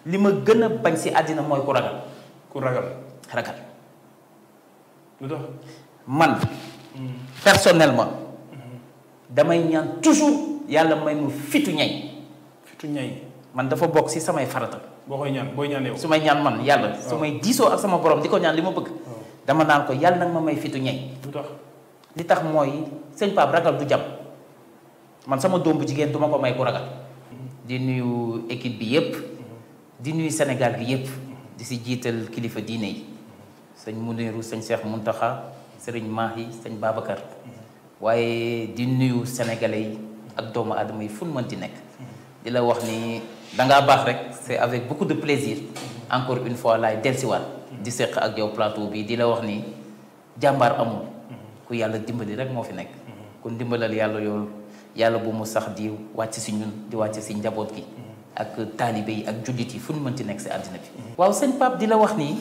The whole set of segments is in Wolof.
li ma gën a bañ si àddina mooy ku ragal. ku ragal. ragal. lu tax. man. personnellement. damay ñaan toujours yàlla may mu fitu ñay. fitu ñay. man dafa bokk si samay farata. boo koy ñaan booy ñaan yow. su may ñaan man yàlla. su may diisoo ak sama borom di ko ñaan li ma bëgg. dama naan ko yàlla nag ma may fitu ñay. lu tax. li tax mooy sëñ Pape ragal du jam man sama doom bu jigéen duma ko may ku ragal. di nuyu équipe bi yépp di nuyu Sénégal bi yépp di si jiital kilifa diine yi sëñ Muniru sëñ Cheikh Muntaxa sëriñ Mahi sëñ Babacar waaye di nuyu sénégalais yi ak doomu aadama yi fu mu mënti nekk di la wax ni dangaa baax rek c'est avec beaucoup de plaisir encore une fois laay delsiwaat di seq ak yow plateau bi di la wax ni jàmbaar amul ku yàlla dimbali rek moo fi nekk ku ndimbalal yàlla yoolu yàlla bu mu sax di wàcc si ñun di wàcc si njaboot gi ak taalibe yi ak jullit yi fu ñu mënti nekk si àddina bi waaw sëñ Pape di la wax nii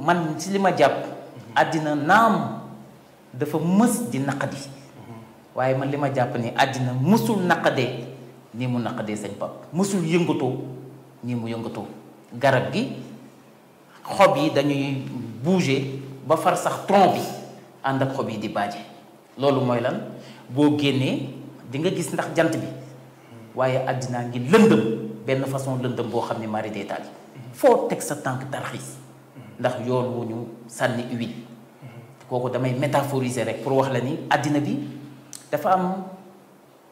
man si li ma jàpp àddina naam dafa mës di naqadi waaye man li ma jàpp ni àddina mësul naqadee nii mu naqadee sëñ Pape mësul yëngatoo nii mu yëngatoo garab gi xob yi dañuy bouger ba far sax tronc bi ànd ak xob yi di baaje loolu mooy lan boo génnee di nga gis ndax jant bi waaye àddinaa ngi lëndëm benn façon lëndëm boo xam ne mari day taal foo teg sa tànk tarxiis ndax yoon wu ñu sànni huile kooku damay métaphoriser rek pour wax la ni àddina bi dafa am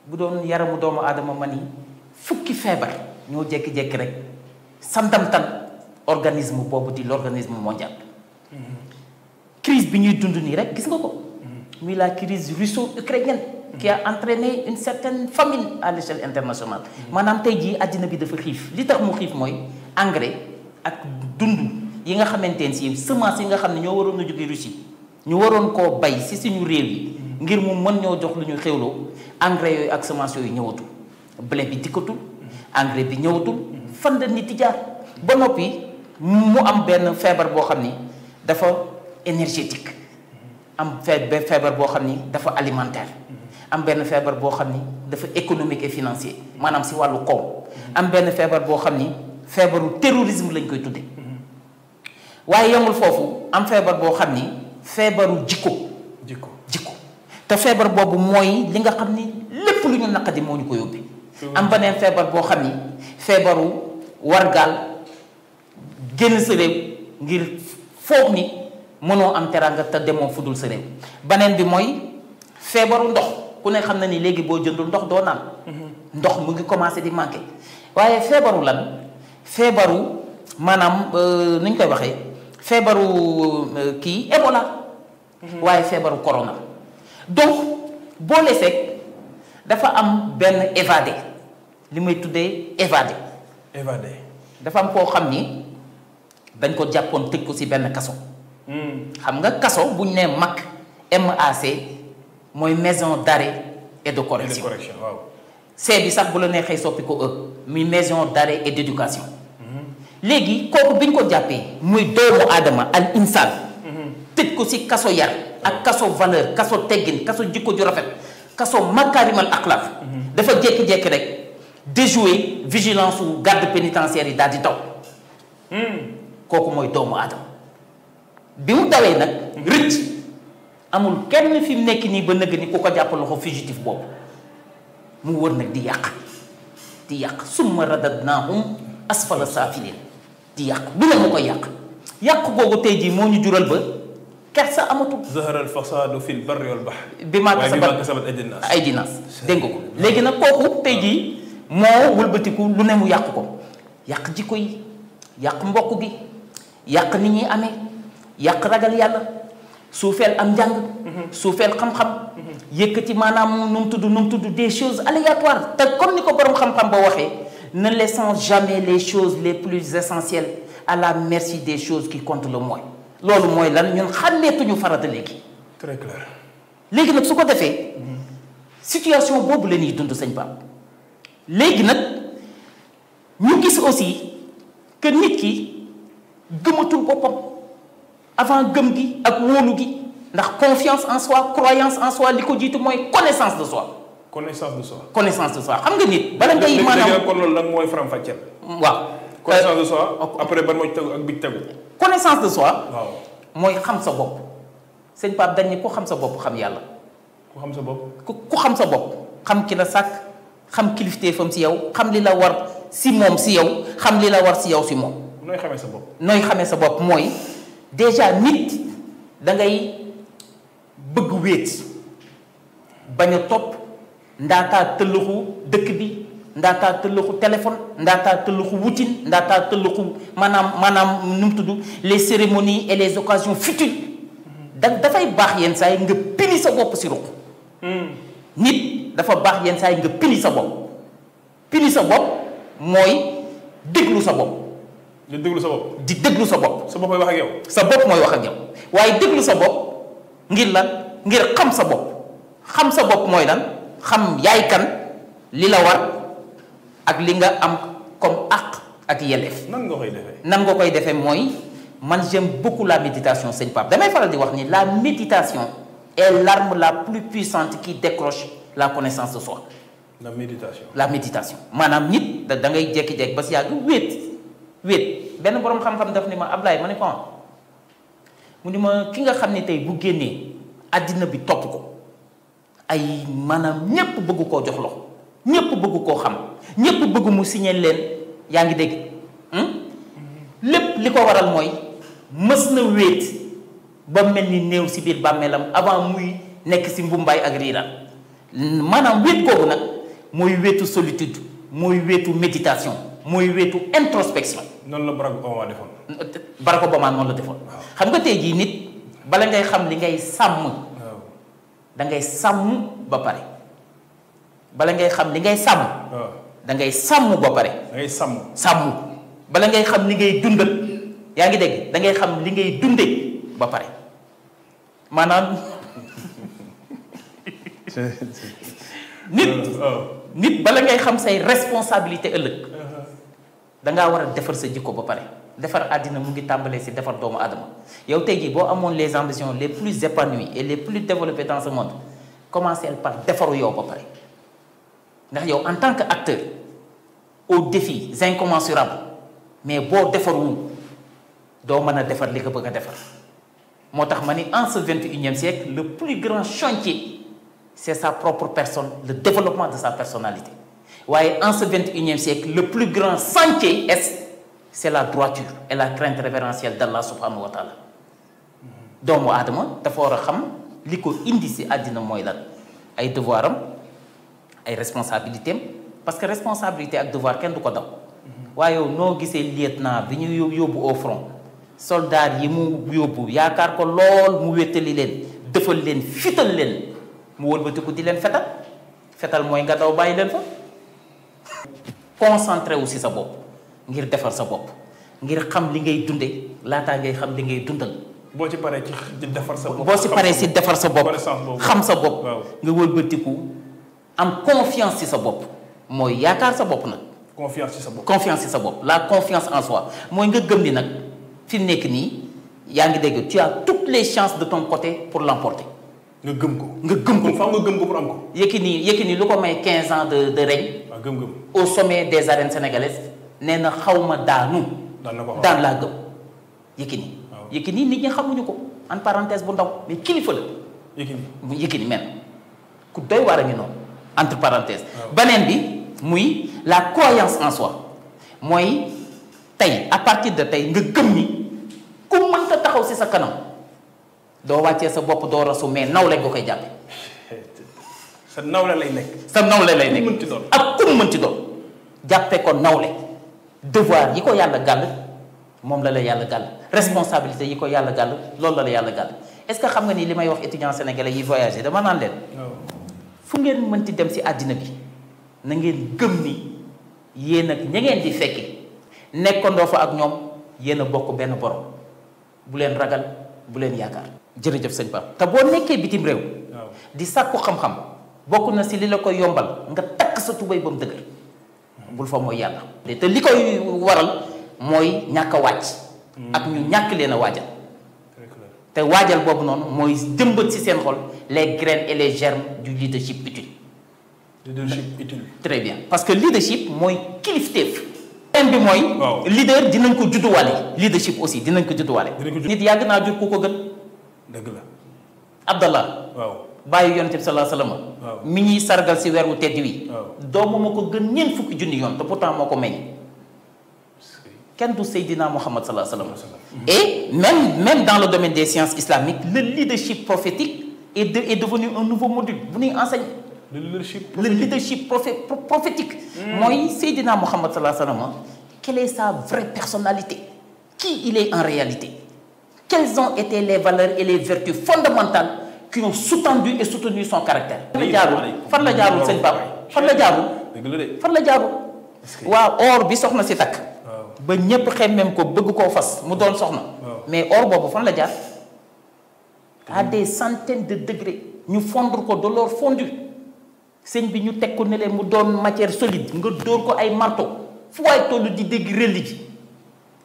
bu doon yaramu doomu aadama ma ni fukki feebar ñoo jékki-jékki rek sandamtan organisme boobu di l'organisme mondial crise bi ñuy dund nii rek gis nga ko muy la crise russo-ukrainienne qui a entraîné une certaine famine à l'échelle internationale maanaam tey jii àddina bi dafa xiif li tax mu xiif mooy engrais ak dund yi nga xamante ne si semence yi nga xam ne ñoo waroon a jóge Russie ñu waroon koo bay si suñu réew yi ngir mu mën ñoo jox lu ñu xewloo engrais yooyu ak semence yooyu ñëwatul blé bi dikkatul engrais bi ñëwatul fan la nit di jaar ba noppi mu am benn feebar boo xam ni dafa énergétique am feebar boo xam ni dafa alimentaire am benn feebar boo xam ni dafa économique et financier maanaam si wàllu koom am benn feebar boo xam ni feebaru terrorisme lañ koy tudde waaye yemul foofu am feebar boo xam ni feebaru jikko te feebar boobu mooy li nga xam ni lépp lu ñu naqadi moo ñu ko yóbbi am beneen feebar boo xam ni feebaru wargaal génn sa réew ngir foog ni mënoo am teranga te demoo fudul sa réew beneen bi mooy feebaru ndox ku ne xam na ni léegi boo jëndul ndox doo naan ndox mu ngi commencé di manqué waaye feebaru lan feebaru maanaam nu ñu koy waxee feebaru kii Ebola waaye feebaru corona donc boo leseeg dafa am benn évadé li may tuddee évadé dafa am koo xam ni dañ ko jàppoon tëj ko si benn kaso xam nga kaso bu ñu nee MAC MAC mooy maison d'arrêt et de correction waaw. C bi sax bu la neexee soppi ko muy maison d'arrêt et d'éducation léegi kooku bi ñu ko jàppee muy doomu aadama al insaan tëj ko si kaso yar ak kaso valeur kaso teggin kaso jikko ju rafet kaso makarimal axlaaq dafa jékki-jékki rek déjouer vigilance su garde pénitentiaire yi daal di daw kooku mooy doomu aadama bi mu dawee nag rëcc amul kenn fi mu nekk nii ba nëgg ni ku ko jàpp loxo fugitif boobu mu wër nag di yàq summa radadnaahum asfala saafiliin di yàq bu ne mu koy yàq googu tey jii moo ñu jural ba kersa amatul. zahara al fasaadu fil barri wal bahri bi maa kasabat aydi naas dégg nga ko léegi nag kooku tey jii moo wëlbatiku lu ne mu yàq ko yàq jikko yi yàq mbokk gi yàq nit ñi amee yàq ragal yàlla suufeel am njàng suufeel xam-xam yëkkati maanaam nu mu tudd des choses aléatoires te comme ni ko borom xam-xam ba waxee ne laissons jamais les choses les plus essentielles à la merci des choses qui comptent le moins loolu mooy lan ñun xàmmeetuñu farata léegi très clair léegi nag su ko defee situation boobu la ñuy dund sëñ Pape léegi nag ñu gis aussi que nit ki gëmatul boppam avant gëm gi ak wóolu gi ndax confiance en soi croyance en soi li ko jiitu mooy connaissance de soi connaissance de soi. connaissance de soi xam nga nit bala ngay maanaam kon loolu nag mooy faram-fàcceel. waaw connaissance de soi après ban moo ci tegu ak bi ci tegu. connaissance de soi waaw mooy xam sa bopp sëñ Pape dañ ni ku xam sa bopp xam yàlla ku xam sa bopp. ku xam sa bopp xam ki la sàkk xam kilifteefam si yow xam li la war si moom si yow xam li la war si yow si moom nooy xamee sa bopp. nooy xamee sa bopp mooy déjà nit da ngay bëgg wéet bañ a topp ndaataa tëlluxu dëkk bi ndaataa tëlluxu téléphone ndaataa tëlluxu wutin ndaataa tëlluxu maanaam nu mu tudd les cérémonies et les occasions futiles dafay baax yenn saa yi nga pini sa bopp si ruq nit dafa baax yenn saa yi nga pini sa bopp mooy déglu sa bopp di déglu sa bopp. di déglu sa bopp sa bopp mooy wax ak yow. sa bopp mooy wax ak yow waaye déglu sa bopp ngir lan ngir xam sa bopp mooy lan xam yaay kan li la war ak li nga am comme àq ak yelleef nan nga koy defee. nan nga koy defee mooy man j'aime beaucoup la méditation sëñ Pape damay faral di wax ni la méditation est l'arme la plus puissante qui décroche la connaissance de soi. la méditation maanaam nit da ngay jékki-jékki ba si yàgg wéet benn boroom xam-xam daf ni ma Ablaye ma ne ko mu ni ma ki nga xam ne tey bu génnee àddina bi topp ko ay maanaam ñépp bëgg koo jox loxo ñépp bëgg koo xam ñépp bëgg mu signé leen yaa ngi dégg lépp li ko waral mooy mës na wéet ba mel ni néew si biir bàmmeelam avant muy nekk si mbumbaay ak riira maanaam wéet googu nag mooy wéetu solitude mooy wéetu méditation mooy wéetu introspection. noonu la Barack Obama defoon. Barack Obama noonu la defoon. xam nga tey jii nit bala ngay xam li ngay sàmm. da ngay sàmm ba pare. bala ngay xam li ngay sàmm. da ngay sàmm ba pare. da ngay sàmm bala ngay xam li ngay dundal yaa ngi dégg da ngay xam li ngay dundee ba pare maanaam nit bala ngay xam say responsabilité ëllëg. dangaa war a defar sa jikko ba pare defar àddina mu ngi tàmbalee si defar doomu aadama yow tey jii boo amoon les ambitions les plus épanouies et les plus développées dans ce monde commencez par defaru yow ba pare ndax yow en tant que acteur aux défis incommensurables mais boo defarul doo mën a defar li nga bëgg a defar moo tax ma ni en ce 21e siècle le plus grand chantier c'est sa propre personne le développement de sa personnalité waaye en ce 21e siècle le plus grand chantier c'est la droiture et la crainte révérentielle d'Allah subhanahu wa taala doomu aadama dafa war a xam li ko indi si àddina mooy lan ay devoir am ay responsabilité am parce que responsabilité ak devoir kenn du ko daw waaye yow noo gisee lieutenant bi ñu yóbbu au front soldat yi mu yóbbu yaakaar ko lool mu wéttali leen defal leen fital leen mu wëlbatiku di leen fetal mooy nga daw bàyyi leen fa concentré wu si sa bopp ngir defar sa bopp ngir xam li ngay dunde laataa ngay xam li ngay dundal. boo ci paree ci defar sa bopp boo ci paree si defar sa bopp xam sa bopp nga wëlbatiku am confiance ci sa bopp mooy yaakaar sa bopp nag. confiance ci sa bopp confiance ci sa bopp la confiance en soi mooy nga gëm ni nag fi mu nekk nii yaa ngi dégg tu as toutes les chances de ton côté pour l'emporter. nga gëm ko. nga gëm ko faaw nga gëm ko pour am ko. Yékini lu ko may 15 ans de règne. waaw gëm-gëm. au sommet des arènes sénégalaises nee na xaw ma daanu. daan laa gëm Yékini. waaw Yékini nit ñi xamuñu ko en parenthèse bu ndaw mais kilifa la. Yékini mel ku doy waar a ngi noonu entre parenthèses. beneen bi muy la croyance en soi mooy tey à partir de tey nga gëm ni ku mënta taxaw ci sa kanam. doo wàccee sa bopp doo rasu mais nawle nga koy jàppe sa nawle lay nekk. sa nawle lay nekk mënti doon ak ku mu mënti doon jàppe ko nawle devoir yi ko yàlla gàll moom la la yàlla gàll responsabilité yi ko yàlla gàll loolu la la yàlla gàll est-ce que xam nga ni li may wax étudiants sénégalais yi voyagé dama naan leen fu ngeen mënti dem ci àddina bi na ngeen gëm ni yéen ak ña ngeen di fekki nekkandoo fa ak ñoom yéen a bokk benn borom bu leen ragal bu leen yaakaar jërëjëf sëñ Pape te boo nekkee bitim réew di sàkku xam-xam bokk na si li la koy yombal nga takk sa tubéy ba mu dëgër bul fa mooy yàlla te li koy waral mooy ñàkk a wàcc ak ñu ñàkk leen a waajal te waajal boobu noonu mooy jëmbat si seen xol les graines et les germes du leadership utile leadership utile. très bien parce que leadership mooy kilifteef. beneen bi mooy. waaw leader dinañ ko judduwaale. leadership aussi dinañ ko judduwaale. nit yàgg naa jur ku ko gën. dëgg la. Abdallah. waaw bàyyi yonent bi sallallahu alayhi wa sallam. waaw mi ñuy sargal si weer wu tedd wi. waaw doomu ma ko gën ñeent fukki junni yoon te pourtant moo ko meññ. kenn du Seydina Muhammad sallallahu alayhi wa sallam. Et même dans le domaine des sciences islamiques, le leadership prophétique est devenu un nouveau module. Vous nous enseignez. Le leadership prophétique. Moi, Seydina Muhammad sallallahu alayhi wa sallam, quelle est sa vraie personnalité? Qui il est en réalité? Quelles ont été les valeurs et les vertus fondamentales qui ont sous-tendu et soutenu son caractère? Fan la jaarul sëñ Pape fan la jaarul fan la jaarul waaw or bi soxna si takk ba ñépp xemmem ko bëgg koo fas mu doon soxna mais or boobu fan la jaar à des centaines de degrés ñu fondre ko de l'or fondu sëñ bi ñu teg ko ne leen mu doon matière solide nga dóor ko ay marteau fu waay tollu di dégg rëll ji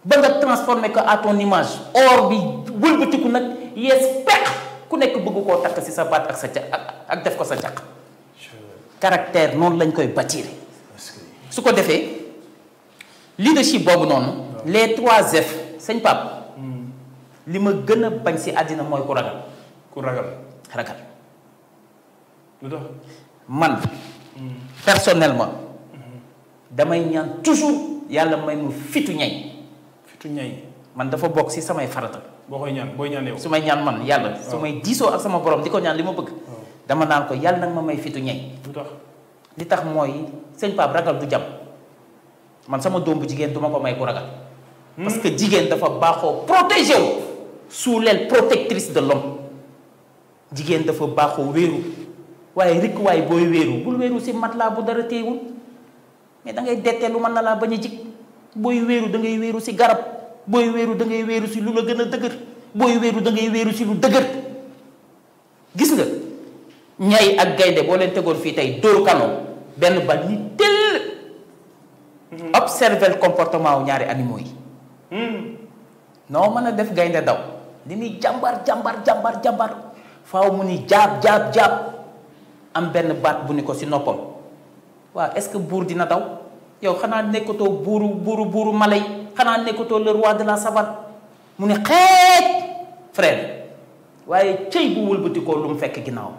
ba nga transformé ko à ton image or bi wëlbatiku nag yees peq ku nekk bëgg koo takk ci sa baat ak sa ca ak def ko sa caq caractère noonu lañ koy bâtir su ko defee leadership boobu noonu les 3F sëñ Pape li ma gën a bañ ci àddina mooy ku ragal ragal lu tax man personnellement damay ñaan toujours yàlla may mu fitu ñay man dafa bokk ci samay farata boo koy ñaan booy ñaan yow su may ñaan man yàlla su may diisoo ak sama borom di ko ñaan li ma bëgg dama naan ko yàlla nag ma may fitu ñay lu tax li tax mooy sëñ Pape ragal du jam man sama doom bu jigéen duma ko may ku ragal parce que jigéen dafa baaxoo protégé wu sous l'aile protectrice de l'homme jigéen dafa baaxoo wéeru waaye rikk waaye booy wéeru bul wéeru si matelas bu dara téewul mais da ngay dettee lu mën na laa bañ a jig booy wéeru da ngay wéeru si garab booy wéeru da ngay wéeru si lu la gën a dëgër booy wéeru da ngay wéeru si lu dëgër gis nga ñay ak gaynde boo leen tegoon fii tey dóor kanoo benn bal ni tëll observer le comportement wu ñaari animaux yi noo mën a def gaynde daw li muy jàmbar faaw mu ni jaab am benn baat bu ni ko si noppam waaw est-ce que buur dina daw yow xanaa nekkatoo buuru mala yi xanaa nekkatoo le roi de la savane mu ne xeej frère waaye cëy bu wëlbatikoo lu mu fekk ginnaaw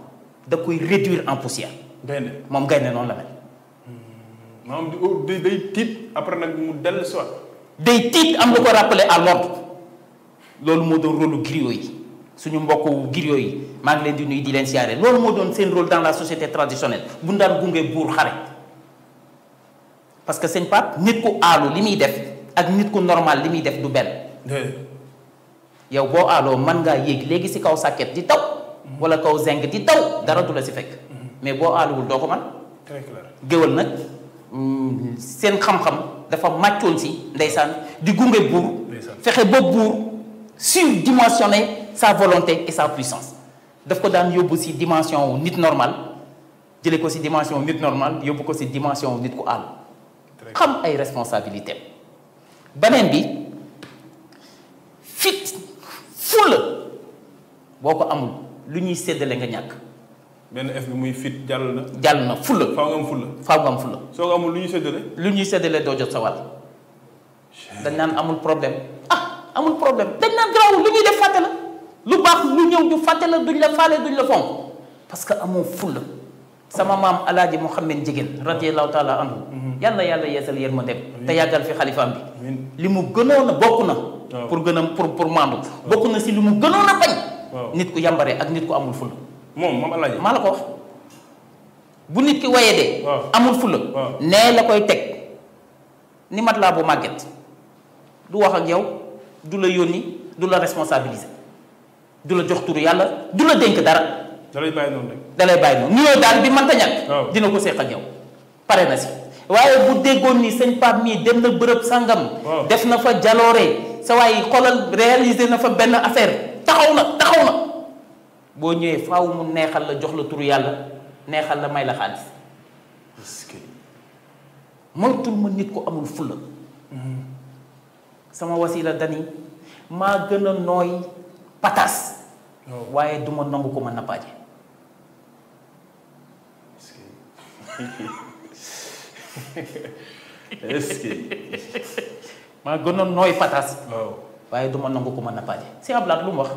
da koy réduire en poussière gaynde moom gaynde noonu la mel maanaam day tiit après nag mu dellu si waat day tiit am lu ko rappeler à l'ordre loolu moo doon rôle griot yi suñu mbokku griot yi maa ngi leen di nuyu di leen siyaare loolu moo doon seen rôle dans la société traditionnelle bu ñu daan gunge buur xare parce que sëñ Pape nit ku aalu li muy def ak nit ku normal li muy def du benn yow boo aaloo mën ngaa yéeg léegi si kaw sàkket di daw wala kaw zinc di daw dara du la si fekk mais boo aaluwul doo ko man très clair géwal nag seen xam-xam dafa màccoon si ndeysaan di gunge buur fexe ba buur surdimensionner sa volonté et sa puissance daf ko daan yóbbu si dimension wu nit normal jële ko si dimension wu nit normal yóbbu ko si dimension wu nit ku àll xam ay responsabilité beneen bi fit fulla boo ko amul lu ñuy séddale nga ñàkk benn F bi muy fit jàll na fulla faaw nga am fulla soo ko amul lu ñuy séddale doo jot sa wàll dañ naan amul problème amul problème dañ naan garaawul lu ñuy def fàtte la lu baax lu ñëw ñu fàtte la duñ la faale duñ la fonk parce que amoo fulla sama maam alaaji Mouhamed Jigéen radiyallahu taala anhu yàlla yeesal yërmandeem te yàggal fi xalifaam bi li mu gënoon a bokk na pour mandu bokk na si li mu gënoon a bañ nit ku yambare ak nit ku amul fulla moom alaaji maa la ko wax bu nit ki waye de amul fulla nee la koy teg ni mat laa bu màgget du wax ak yow du la yónni du la responsabiliser du la jox turu yàlla du la dénk dara dalay bàyyi noonu rek dalay bàyyi noonu nuyoo daal bi mënta ñàkk dina ko seq ak yow pare na si waaye bu déggoon ni sëñ Pape mii dem na bërëb sangam def na fa jaloore sa waaye xolal réaliser na fa benn affaire taxaw na boo ñëwee faaw mu neexal la jox la turu yàlla neexal la may la xaalis moytul ma nit ko amul fulla sama wasila dani maa gën a nooy patas waaye duma nangu ko ma nappaaje est-ce que. maa gënoon nooy pataas. waaw. waaye du ma nangu ko ma nappaaje. si ablaat lu mu wax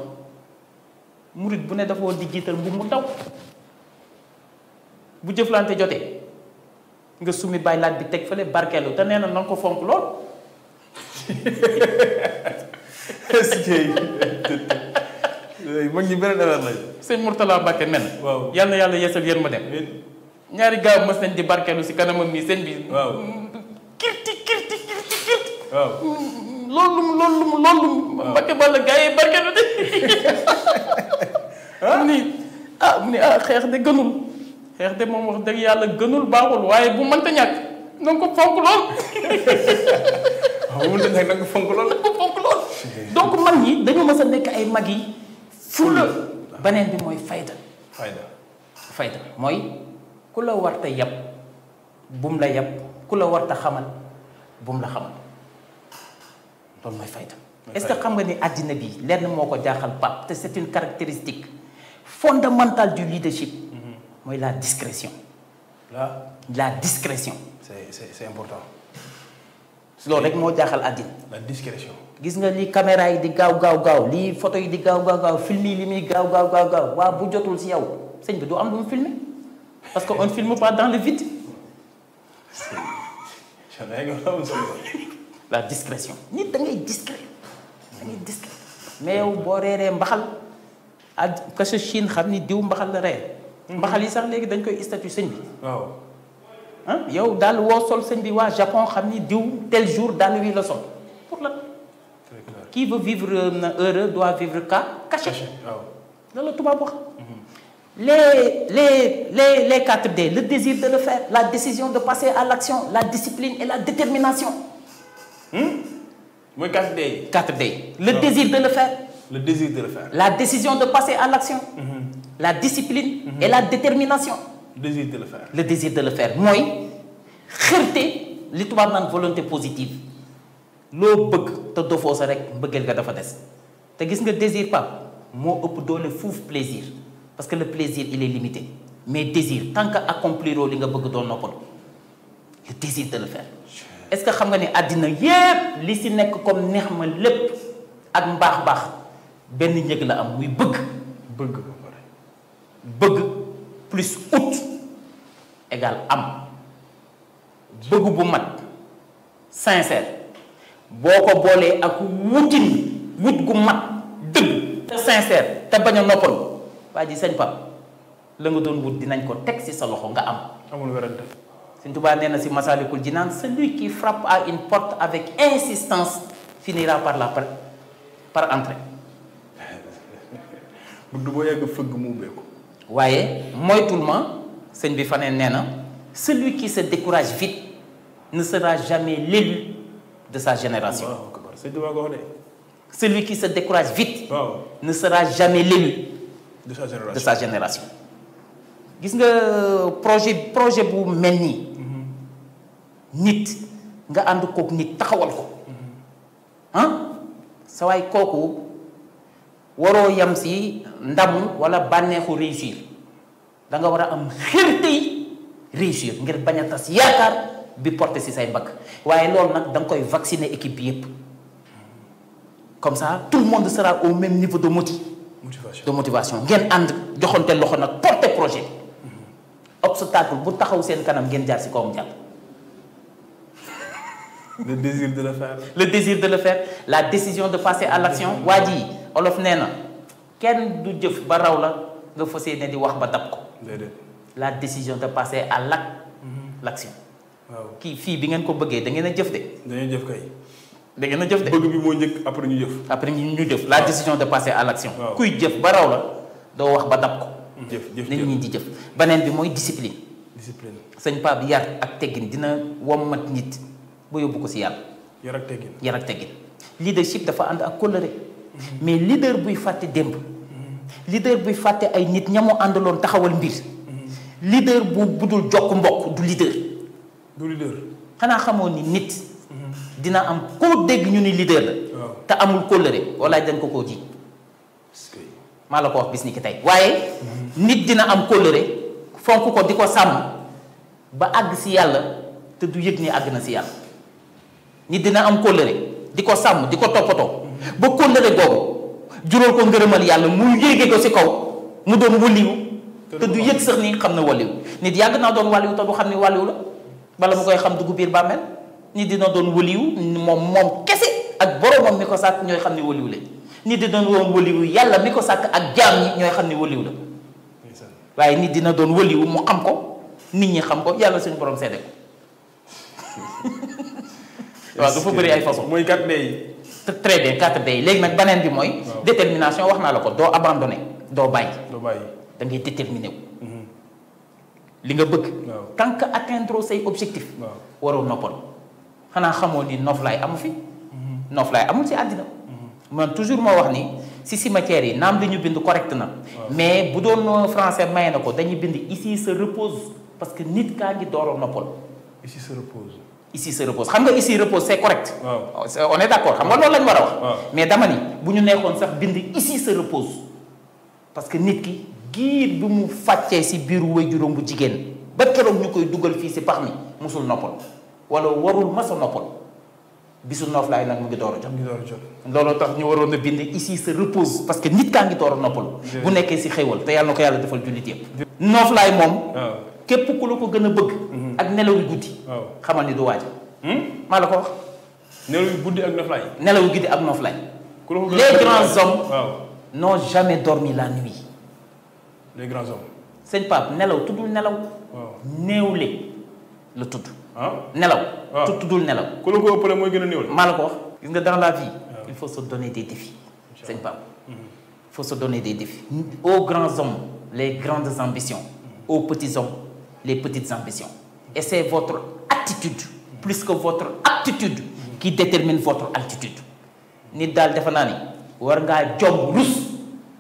murit bu ne dafa war di jiital mbubb mu ndaw bu jëflante jotee nga summi bàyyi laaj bi teg fële barkeelu te nee na nga ko fonk lool. est-ce que. mag ñi beneen affaire lañ. sëñ Mourtala Mbacke nen. waaw yal na yàlla yeesal yéen ma dem. ñaari gaaw mës nañ di barkeelu si kanamam nii sëñ bi. waaw. kirti. waaw. loolu. waaw Mbacke Balla gaa yi barkeelu de. mu ni xeex de gënul. xeex de moom wax dëgg yàlla gënul baaxul waaye bu mënta ñàkk na nga ko fonk lool. waaw bu mënta ñàkk na nga ko fonk lool. donc mag ñi dañoo mës a nekk ay mag yi. fulla beneen bi mooy fayda. fayda mooy ku la warta yab bum la yab ku la warta xamal bum la xamal loolu mooy fayda. est-ce que xam nga ni àddina bi lenn moo ko jaaxal Pape te c'est une caractéristique fondamentale du leadership. mooy la discrétion. la discrétion. c'est important. loolu rek moo jaaxal àddina. la discrétion. gis nga li caméra yi di gaaw lii photo yi di gaaw film yi li muy gaaw waa bu jotul si yow sëñ bi du am lu mu filmer parce que on ne filme pas dans le vide. la discrétion nit da ngay discret mais yow boo reeree mbaxal ak ka sa Chine xam ni diw mbaxal la reer. mbaxal yi sax léegi dañ koy statut sëñ bi. waaw. yow daal woo sol sëñ bi waa Japon xam ni diw tel jour daal wi la sol pour lan. Qui veut vivre heureux doit vivre caché. waaw. loolu la tubaab wax. les 4D, le désir de le faire, la décision de passer à l'action, la discipline et la détermination. Moi 4D. 4D. Le désir de le faire. Le désir de le faire. La décision de passer à l'action. La discipline et la détermination. Le désir de le faire. Le désir de le faire. Moi, xërte li tubaab naan volonté positive. loo bëgg te dofoo sa rek mbëggeel ga dafa des te gis nga désir Pape moo ëpp doole fuuf plaisir parce que le plaisir il est limité mais désir tant que accompliroo li nga bëgg doo noppalu le désir de le faire. est-ce que xam nga ni àddina yépp li si nekk comme neex ma lépp ak mbaax benn njëg la am muy bëgg. bëgg plus ut égal am bëgg bu mat sincère. boo ko boolee ak wut gu mat dëgg te sincère te bañ a noppalu waa ji sëñ Pape la nga doon wut dinañ ko teg ci sa loxo nga am. amul werante. Sëñ Tuubaa nee na ci Masaalikul Jinaan celui qui frappe à une porte avec insistance finira par entrer. bunt boo yàgg fëgg mu ubbeeku. waaye moytul ma sëñ bi faneen nee na celui qui se décourage vite ne sera jamais l'élu de sa génération. Celui qui se décourage vite ne sera jamais l'élu de sa génération. Gis nga projet bu mel nii nit nga ànd kook nit taxawal ko sa waay kooku waroo yam si ndamu wala bànneexu réussir da nga war a am xërte yi réussir ngir bañ a tas yaakaar bi porté si say mbagg waaye loolu nag da nga koy vacciner équipe bi yépp comme ça tout le monde sera au même niveau de motivation ngeen ànd joxante loxo nag porter projet obstacle bu taxaw seen kanam ngeen jaar si kawam jàll. le désir de le faire. le désir de le faire la décision de passer à l'action waa ji olof nee na kenn du jëf ba raw la nga fas yéene di wax ba dab ko. la décision de passer à l'action. waaw kii fii bi ngeen ko bëggee da ngeen a jëf de. dañuy jëf kay. da ngeen a jëf de. bëgg bi moo njëkk après ñu jëf. après ñu jëf la décision de passer à l'action. kuy jëf ba raw la doo wax ba dab ko. jëf nit ñi di jëf beneen bi mooy discipline. sëñ Pape yar ak teggin dina wommat nit ba yóbbu ko si yàlla. yar ak teggin. leadership dafa ànd ak kóllëre. mais leader buy fàtte démb. leader buy fàtte ay nit ñamu àndaloon taxawal mbir. leader bu budul jokk mbokk du leader. xanaa xamoo ni nit. dina am koo dégg ñu ni leader la. te amul kóllëre walaay dañ ko koo ji. maa la ko wax bis ni ki tey waaye. nit dina am kóllëre fonk ko di ko sàmm ba àgg si yàlla te du yëg ni àgg na si yàlla. nit dina am kóllëre di ko sàmm di ko toppatoo ba kóllëre googu juróol ko ngërëmal yàlla mu yéege ko si kaw mu doon waliwu te du yëg sax ni xam na waliwu nit yàgg naa doon waliwu te du xam ni waliwu la bala mu koy xam dugg biir bàmmeel nit dina doon waliwu moom kese ak boromam mi ko sàkk ñooy xam ni waliwu la nit dina doon waliwu yàlla mi ko sàkk ak jaam ñi ñooy xam ni waliwu la waaye nit dina doon waliwu mu xam ko nit ñi xam ko yàlla suñu borom seede ko waaw dafa bëri ay façon mooy 4D yi. très bien 4D yi léegi nag beneen bi mooy détermination wax naa la ko doo abandonné doo bàyyi da ngay déterminé wu li nga bëgg tant que atteindre say objectif waroo noppal xanaa xamoo ni noflaay amu fi noflaay amul ci àddina man toujours moo wax ni si cimetière yi naam dañu bind correct na mais bu doon français maye na ko dañuy bind ici se repose parce que nit kaa ngi door a noppal ici se repose ici se repose xam nga ici repose c'est correct on est d'accord xam nga loolu lañ war a wax mais dama ni bu ñu nekkoon sax bind ici se repose parce que nit ki giir bi mu fàccee si biiru waajuram bu jigéen ba keroog ñu koy dugal fii si pax mi musul noppal wala warul masa noppal bisu nooflaay nag mu ngi door a jot looloo tax ñu waroon a bind ici se repose parce que nit kaa ngi door a noppal bu nekkee si xéewal te yàlla na ko yàlla defal jullit yëpp nooflaay moom képp ku la ko gën a bëgg ak nelaw yu guddi xamal ni du waaj maa la ko wax nelaw yu guddi ak noflaay nelaw yu guddi ak noflaay les grands hommes n'ont jamais dormi la nuit les grands hommes sëñ Pape nelaw tuddul nelaw néewle la tudd nelaw tuddul nelaw ku la ko ëppale mooy gën a néewle maa la ko wax gis nga dans la vie il faut se donner des défis sëñ Pape il faut se donner des défis aux grands hommes les grandes ambitions aux petits hommes les petites ambitions et c'est votre attitude plus que votre aptitude qui détermine votre altitude nit daal defe naa ni war ngaa jom rus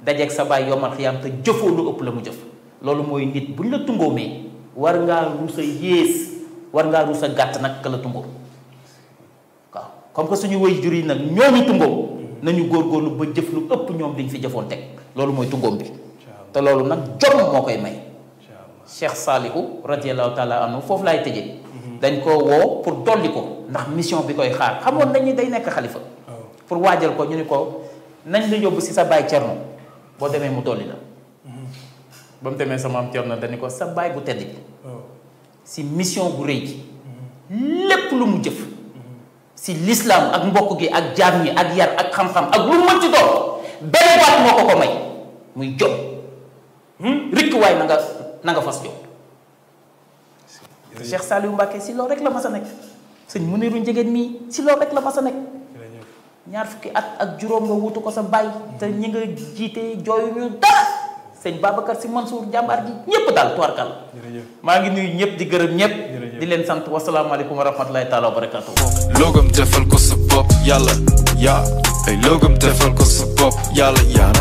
dajeeg sa baay yomal xiyaam te jëfoo lu ëpp la mu jëf loolu mooy nit buñ la tungoomee war ngaa rus a yées war ngaa rus a gàtt nag ka la tungoom waaw comme que suñu way jur yi nag ñooñu tungoom nañu góorgóorlu ba jëf lu ëpp ñoom liñ fi jëfoon teg loolu mooy tungoom bi te loolu nag jom moo koy may Cheikh Salihu radiallahu taala anhu foofu laay tëjee dañ ko woo pour dolli ko ndax mission bi koy xaar xamoon nañu day nekk xalifa pour waajal ko ñu ni ko nañ la yóbbu si sa baay Cerno boo demee mu dolli la ba mu demee sama am Cerno dañu ko sa baay bu tedd bi si mission bu rëy ji lépp lu mu jëf si l'islam ak mbokk gi ak jaam ñi ak yar ak xam-xam ak lu mu mën ci doon benn baat moo ko ko may muy jom rikk waay na nga fas jom Cheikh Saliou Mbacké si loolu rek la mas a nekk sëñ Muniru Njegéen mii si loolu rek la mas a nekk ñaar fukki at ak juróom nga wutu ko sa baay te ñi nga jiite jooyuñu dara sëñ Babacar Sy Mansour jàmbaar ji ñépp daal tuwarkal maa ngi nuyu ñëpp di gërëm ñëpp di leen sant wasalaamaaleykum wa rahmatulahi taala wa barakatuh loogam defal ko sa bopp yàlla yaa ay loogam defal ko sa bopp yàlla yaa